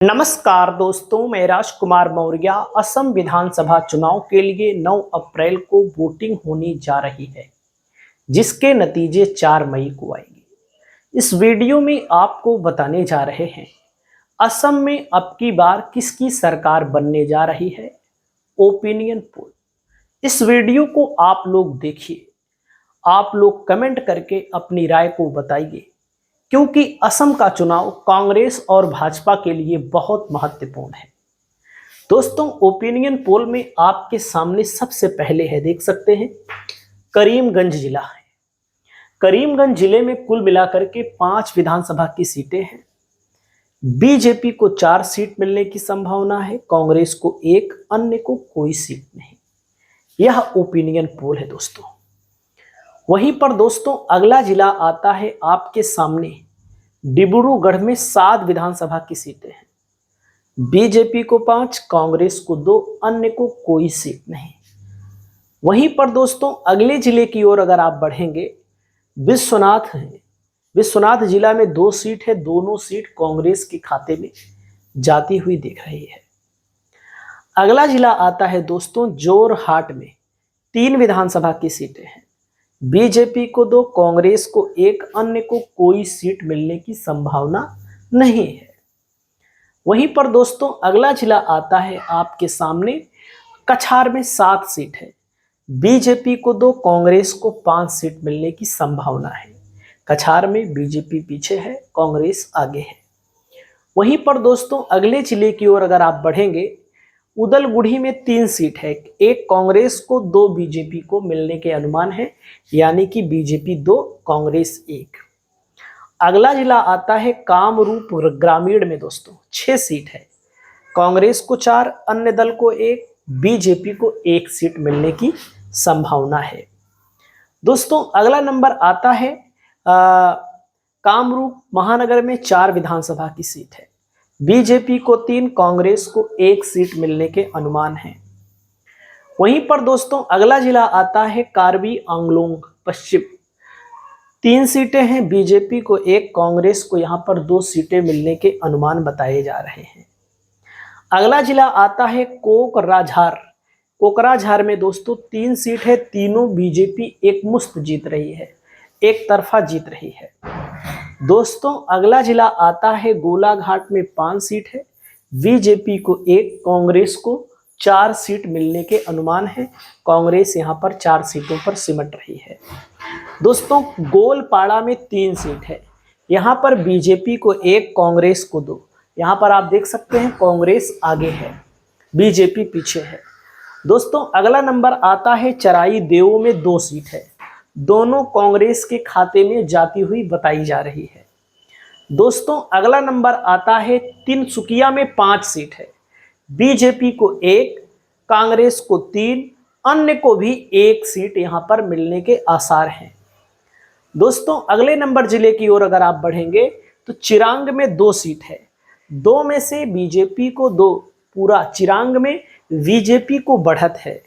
नमस्कार दोस्तों, मैं राजकुमार मौर्य। असम विधानसभा चुनाव के लिए 9 अप्रैल को वोटिंग होने जा रही है, जिसके नतीजे 4 मई को आएंगे। इस वीडियो में आपको बताने जा रहे हैं असम में अब की बार किसकी सरकार बनने जा रही है। Opinion poll. इस वीडियो को आप लोग देखिए, आप लोग कमेंट करके अपनी राय को बताइए, क्योंकि असम का चुनाव कांग्रेस और भाजपा के लिए बहुत महत्वपूर्ण है। दोस्तों, ओपिनियन पोल में आपके सामने सबसे पहले है, देख सकते हैं, करीमगंज जिला है। करीमगंज जिले में कुल मिलाकर के 5 विधानसभा की सीटें हैं। बीजेपी को 4 सीट मिलने की संभावना है, कांग्रेस को 1, अन्य को कोई सीट नहीं। यह ओपिनियन पोल है दोस्तों। वहीं पर दोस्तों अगला जिला आता है आपके सामने, डिब्रूगढ़ में 7 विधानसभा की सीटें हैं। बीजेपी को 5, कांग्रेस को 2, अन्य को कोई सीट नहीं। वहीं पर दोस्तों अगले जिले की ओर अगर आप बढ़ेंगे, विश्वनाथ है। विश्वनाथ जिला में 2 सीट है, दोनों सीट कांग्रेस के खाते में जाती हुई दिख रही है। अगला जिला आता है दोस्तों जोरहाट में, 3 विधानसभा की सीटें हैं। बीजेपी को 2, कांग्रेस को 1, अन्य को कोई सीट मिलने की संभावना नहीं है। वहीं पर दोस्तों अगला जिला आता है आपके सामने, कछार में 7 सीट है। बीजेपी को 2, कांग्रेस को 5 सीट मिलने की संभावना है। कछार में बीजेपी पीछे है, कांग्रेस आगे है। वहीं पर दोस्तों अगले जिले की ओर अगर आप बढ़ेंगे, उदलगुढ़ी में 3 सीट है, 1 कांग्रेस को 2 बीजेपी को मिलने के अनुमान है, यानी कि बीजेपी 2, कांग्रेस 1। अगला जिला आता है कामरूप ग्रामीण में दोस्तों 6 सीट है, कांग्रेस को 4, अन्य दल को 1, बीजेपी को 1 सीट मिलने की संभावना है। दोस्तों अगला नंबर आता है कामरूप महानगर में 4 विधानसभा की सीट है। बीजेपी को 3, कांग्रेस को 1 सीट मिलने के अनुमान है। वहीं पर दोस्तों अगला जिला आता है कार्बी आंगलोंग पश्चिम, 3 सीटें हैं। बीजेपी को 1, कांग्रेस को यहां पर 2 सीटें मिलने के अनुमान बताए जा रहे हैं। अगला जिला आता है कोकराझार। कोकराझार में दोस्तों 3 सीट है, तीनों बीजेपी एकमुश्त जीत रही है, एक तरफा जीत रही है। दोस्तों अगला जिला आता है गोलाघाट में 5 सीट है। बीजेपी को 1, कांग्रेस को 4 सीट मिलने के अनुमान है। कांग्रेस यहां पर 4 सीटों पर सिमट रही है। दोस्तों गोलपाड़ा में 3 सीट है, यहां पर बीजेपी को 1, कांग्रेस को 2। यहां पर आप देख सकते हैं कांग्रेस आगे है, बीजेपी पीछे है। दोस्तों अगला नंबर आता है चराई देव में 2 सीट है, दोनों कांग्रेस के खाते में जाती हुई बताई जा रही है। दोस्तों अगला नंबर आता है तिनसुकिया में 5 सीट है। बीजेपी को 1, कांग्रेस को 3, अन्य को भी 1 सीट यहां पर मिलने के आसार हैं। दोस्तों अगले नंबर जिले की ओर अगर आप बढ़ेंगे तो चिरांग में 2 सीट है, 2 में से बीजेपी को 2, पूरा चिरांग में बीजेपी को बढ़त है।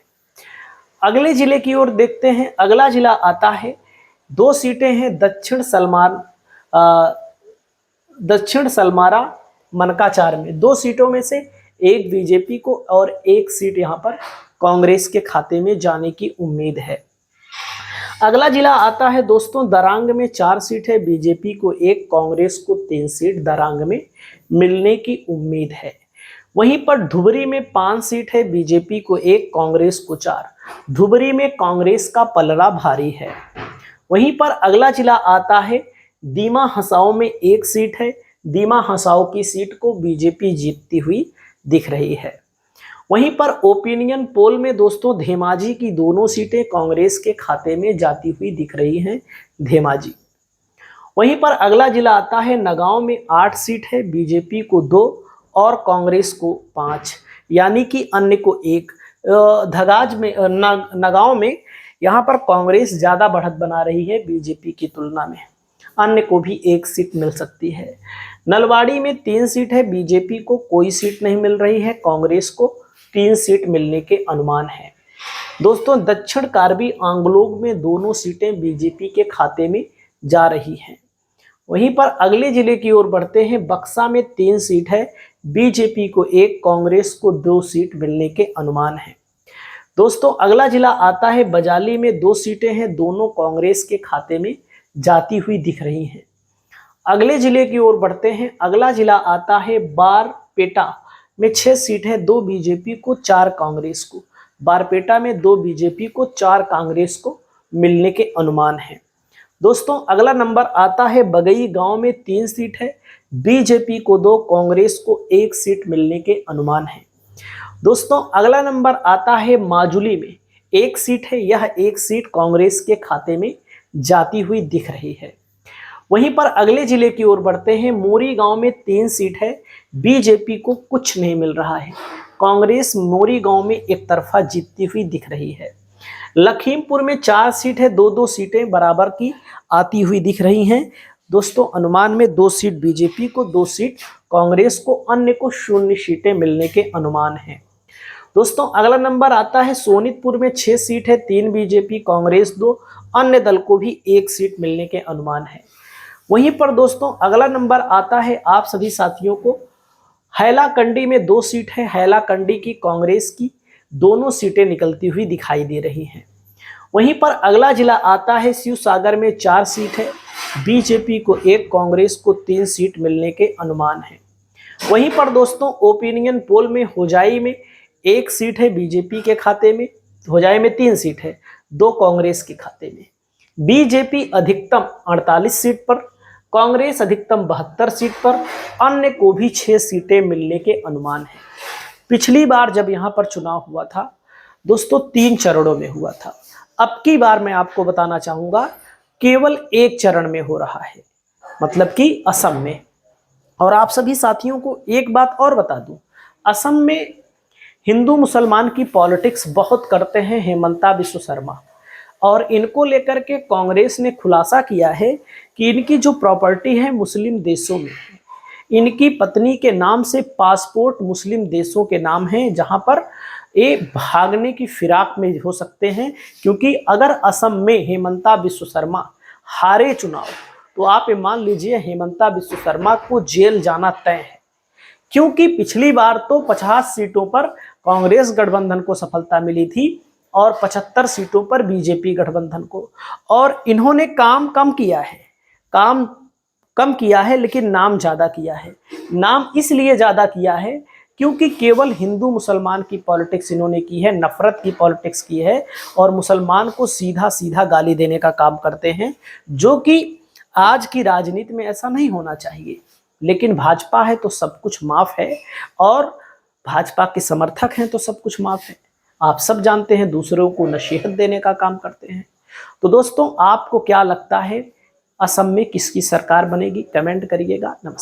अगले जिले की ओर देखते हैं, अगला जिला आता है, 2 सीटें हैं दक्षिण सलमारा मनकाचार में। 2 सीटों में से 1 बीजेपी को और 1 सीट यहां पर कांग्रेस के खाते में जाने की उम्मीद है। अगला जिला आता है दोस्तों दरांग में 4 सीट है। बीजेपी को 1, कांग्रेस को 3 सीट दरांग में मिलने की उम्मीद है। वहीं पर धुबरी में 5 सीट है। बीजेपी को 1, कांग्रेस को 4। धुबरी में कांग्रेस का पलड़ा भारी है। वहीं पर अगला जिला आता है दीमा हसाओ में 1 सीट है। दीमा हसाओ की सीट को बीजेपी जीतती हुई दिख रही है। वहीं पर ओपिनियन पोल में दोस्तों धेमाजी की दोनों सीटें कांग्रेस के खाते में जाती हुई दिख रही हैं, धेमाजी। वहीं पर अगला जिला आता है नगांव में 8 सीट है। बीजेपी को 2 और कांग्रेस को 5, यानी कि अन्य को 1। धगाज में नगांव में यहाँ पर कांग्रेस ज़्यादा बढ़त बना रही है बीजेपी की तुलना में, अन्य को भी 1 सीट मिल सकती है। नलवाड़ी में 3 सीट है। बीजेपी को कोई सीट नहीं मिल रही है, कांग्रेस को 3 सीट मिलने के अनुमान है। दोस्तों दक्षिण कार्बी आंगलोग में दोनों सीटें बीजेपी के खाते में जा रही हैं। वहीं पर अगले जिले की ओर बढ़ते हैं, बक्सा में 3 सीट है। बीजेपी को 1, कांग्रेस को 2 सीट मिलने के अनुमान है। दोस्तों अगला जिला आता है बजाली में 2 सीटें हैं, दोनों कांग्रेस के खाते में जाती हुई दिख रही हैं। अगले जिले की ओर बढ़ते हैं। अगला जिला आता है बारपेटा में 6 सीट है, 2 बीजेपी को 4 कांग्रेस को। बारपेटा में 2 बीजेपी को 4 कांग्रेस को मिलने के अनुमान है। दोस्तों अगला नंबर आता है बगई गांव में 3 सीट है, बीजेपी को 2, कांग्रेस को 1 सीट मिलने के अनुमान है। दोस्तों अगला नंबर आता है माजुली में 1 सीट है, यह 1 सीट कांग्रेस के खाते में जाती हुई दिख रही है। वहीं पर अगले जिले की ओर बढ़ते हैं। मोरी गांव में 3 सीट है, बीजेपी को कुछ नहीं मिल रहा है, कांग्रेस मोरी गांव में एक तरफा जीतती हुई दिख रही है। लखीमपुर में 4 सीट है, 2-2 सीटें बराबर की आती हुई दिख रही हैं। दोस्तों अनुमान में 2 सीट बीजेपी को, 2 सीट कांग्रेस को, अन्य को 0 सीटें मिलने के अनुमान है। दोस्तों अगला नंबर आता है सोनितपुर में 6 सीट है, 3 बीजेपी, कांग्रेस 2, अन्य दल को भी 1 सीट मिलने के अनुमान है। वहीं पर दोस्तों अगला नंबर आता है आप सभी साथियों को हैलाकंडी में 2 सीट है, हैलाकंडी की कांग्रेस की दोनों सीटें निकलती हुई दिखाई दे रही हैं। वहीं पर अगला जिला आता है शिवसागर में 4 सीट है, बीजेपी को 1, कांग्रेस को 3 सीट मिलने के अनुमान है। वहीं पर दोस्तों ओपिनियन पोल में होजाई में 1 सीट है बीजेपी के खाते में, होजाई में 3 सीट है, 2 कांग्रेस के खाते में। बीजेपी अधिकतम 48 सीट पर, कांग्रेस अधिकतम 72 सीट पर, अन्य को भी 6 सीटें मिलने के अनुमान है। पिछली बार जब यहां पर चुनाव हुआ था दोस्तों 3 चरणों में हुआ था, अब की बार मैं आपको बताना चाहूंगा केवल 1 चरण में हो रहा है, मतलब कि असम में। और आप सभी साथियों को एक बात और बता दूं, असम में हिंदू मुसलमान की पॉलिटिक्स बहुत करते हैं हेमंता बिस्व शर्मा, और इनको लेकर के कांग्रेस ने खुलासा किया है कि इनकी जो प्रॉपर्टी है मुस्लिम देशों में है, इनकी पत्नी के नाम से पासपोर्ट मुस्लिम देशों के नाम हैं, जहां पर ये भागने की फिराक में हो सकते हैं। क्योंकि अगर असम में हेमंता बिस्व शर्मा हारे चुनाव तो आप ये मान लीजिए हेमंता बिस्व शर्मा को जेल जाना तय है। क्योंकि पिछली बार तो 50 सीटों पर कांग्रेस गठबंधन को सफलता मिली थी और 75 सीटों पर बीजेपी गठबंधन को, और इन्होंने काम कम किया है लेकिन नाम ज्यादा किया है। नाम इसलिए ज्यादा किया है क्योंकि केवल हिंदू मुसलमान की पॉलिटिक्स इन्होंने की है, नफरत की पॉलिटिक्स की है, और मुसलमान को सीधा सीधा गाली देने का काम करते हैं, जो कि आज की राजनीति में ऐसा नहीं होना चाहिए। लेकिन भाजपा है तो सब कुछ माफ है, और भाजपा के समर्थक हैं तो सब कुछ माफ है। आप सब जानते हैं दूसरों को नसीहत देने का काम करते हैं। तो दोस्तों आपको क्या लगता है असम में किसकी सरकार बनेगी, कमेंट करिएगा। नमस्कार।